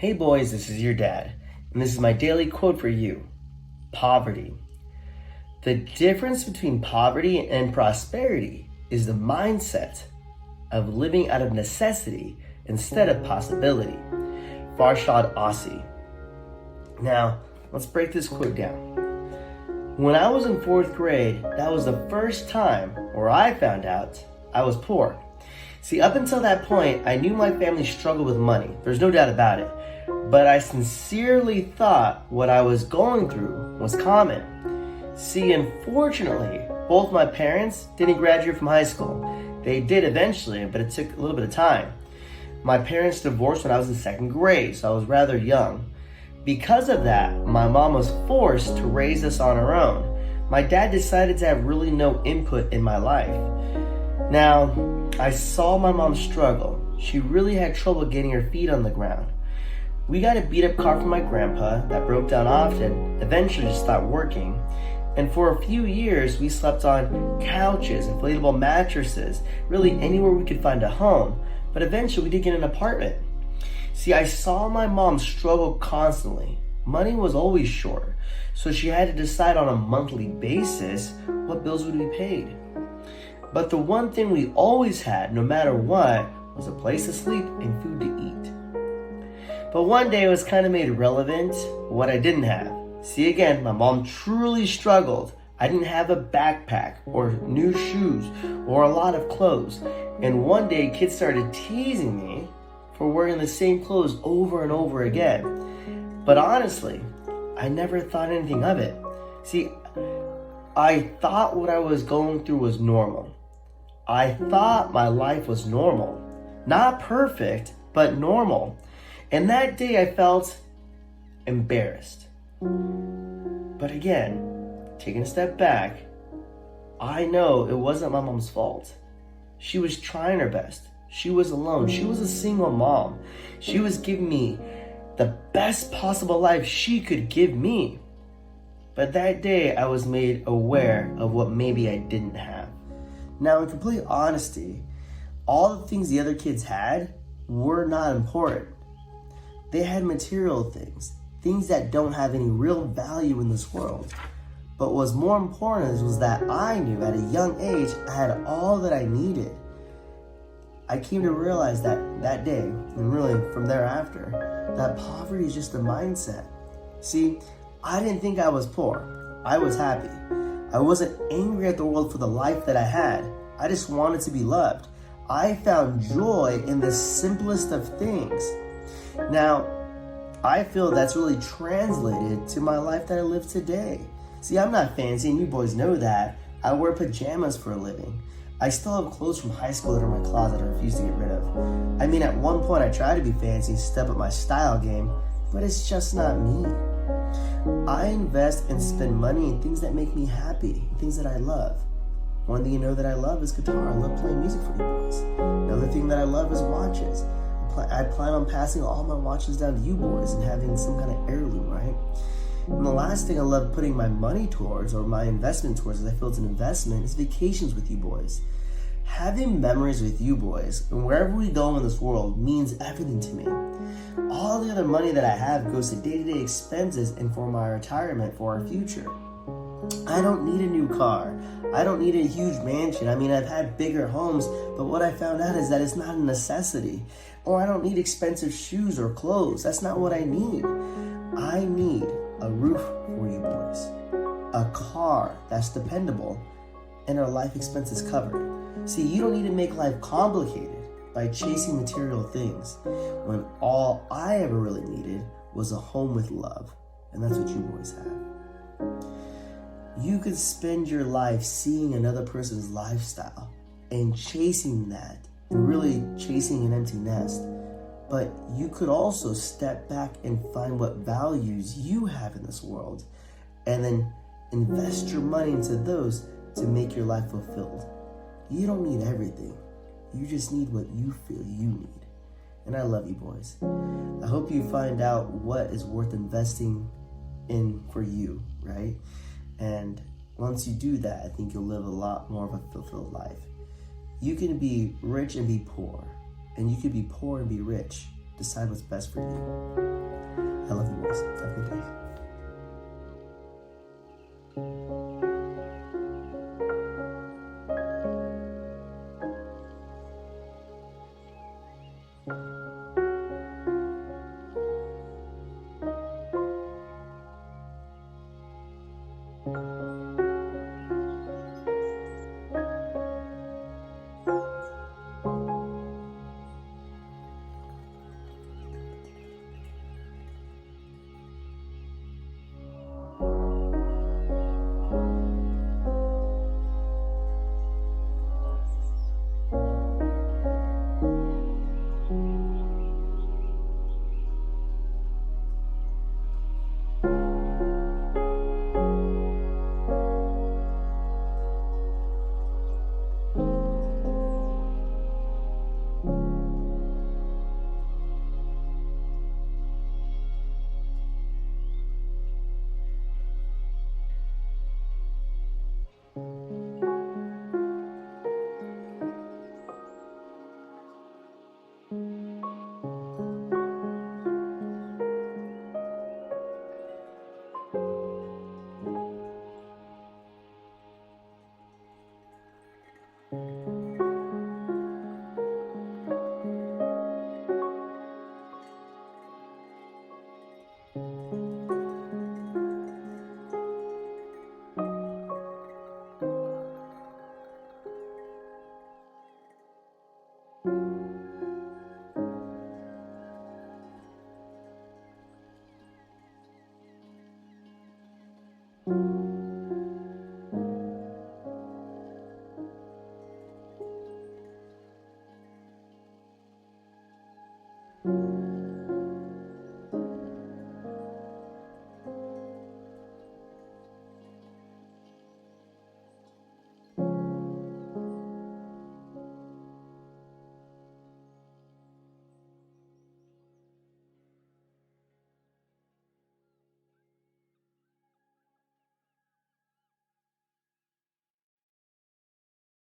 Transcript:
Hey boys, this is your dad, and this is my daily quote for you. Poverty. The difference between poverty and prosperity is the mindset of living out of necessity instead of possibility. Farshad Aussie. Now, let's break this quote down. When I was in 4th grade, that was the first time where I found out I was poor. See, up until that point, I knew my family struggled with money. There's no doubt about it. But I sincerely thought what I was going through was common. See, unfortunately, both my parents didn't graduate from high school. They did eventually, but it took a little bit of time. My parents divorced when I was in 2nd grade, so I was rather young. Because of that, my mom was forced to raise us on her own. My dad decided to have really no input in my life. Now, I saw my mom struggle. She really had trouble getting her feet on the ground. We got a beat-up car from my grandpa that broke down often, eventually just stopped working. And for a few years, we slept on couches, inflatable mattresses, really anywhere we could find a home. But eventually, we did get an apartment. See, I saw my mom struggle constantly. Money was always short, so she had to decide on a monthly basis what bills would be paid. But the one thing we always had, no matter what, was a place to sleep and food to eat. But one day it was kind of made relevant what I didn't have. See, again, my mom truly struggled. I didn't have a backpack or new shoes or a lot of clothes. And one day kids started teasing me for wearing the same clothes over and over again. But honestly, I never thought anything of it. See, I thought what I was going through was normal. I thought my life was normal. Not perfect, but normal. And that day I felt embarrassed. But again, taking a step back, I know it wasn't my mom's fault. She was trying her best. She was alone. She was a single mom. She was giving me the best possible life she could give me. But that day I was made aware of what maybe I didn't have. Now, in complete honesty, all the things the other kids had were not important. They had material things, things that don't have any real value in this world. But what's more important was that I knew at a young age I had all that I needed. I came to realize that day, and really from thereafter, that poverty is just a mindset. See, I didn't think I was poor. I was happy. I wasn't angry at the world for the life that I had. I just wanted to be loved. I found joy in the simplest of things. Now, I feel that's really translated to my life that I live today. See, I'm not fancy, and you boys know that. I wear pajamas for a living. I still have clothes from high school that are in my closet I refuse to get rid of. I mean, at one point I tried to be fancy and step up my style game, but it's just not me. I invest and spend money in things that make me happy, things that I love. One thing you know that I love is guitar. I love playing music for you boys. Another thing that I love is watches. I plan on passing all my watches down to you boys and having some kind of heirloom, right? And the last thing I love putting my money towards, or my investment towards, as I feel it's an investment, is vacations with you boys. Having memories with you boys, and wherever we go in this world, means everything to me. All the other money that I have goes to day-to-day expenses and for my retirement, for our future. I don't need a new car. I don't need a huge mansion. I mean, I've had bigger homes, but what I found out is that it's not a necessity. Or I don't need expensive shoes or clothes. That's not what I need. I need a roof for you boys, a car that's dependable, and our life expenses covered. See, you don't need to make life complicated by chasing material things when all I ever really needed was a home with love. And that's what you boys have. You could spend your life seeing another person's lifestyle and chasing that, and really chasing an empty nest. But you could also step back and find what values you have in this world, and then invest your money into those to make your life fulfilled. You don't need everything. You just need what you feel you need. And I love you boys. I hope you find out what is worth investing in for you, right? And once you do that, I think you'll live a lot more of a fulfilled life. You can be rich and be poor, and you can be poor and be rich. Decide what's best for you. I love you guys. Have a good day.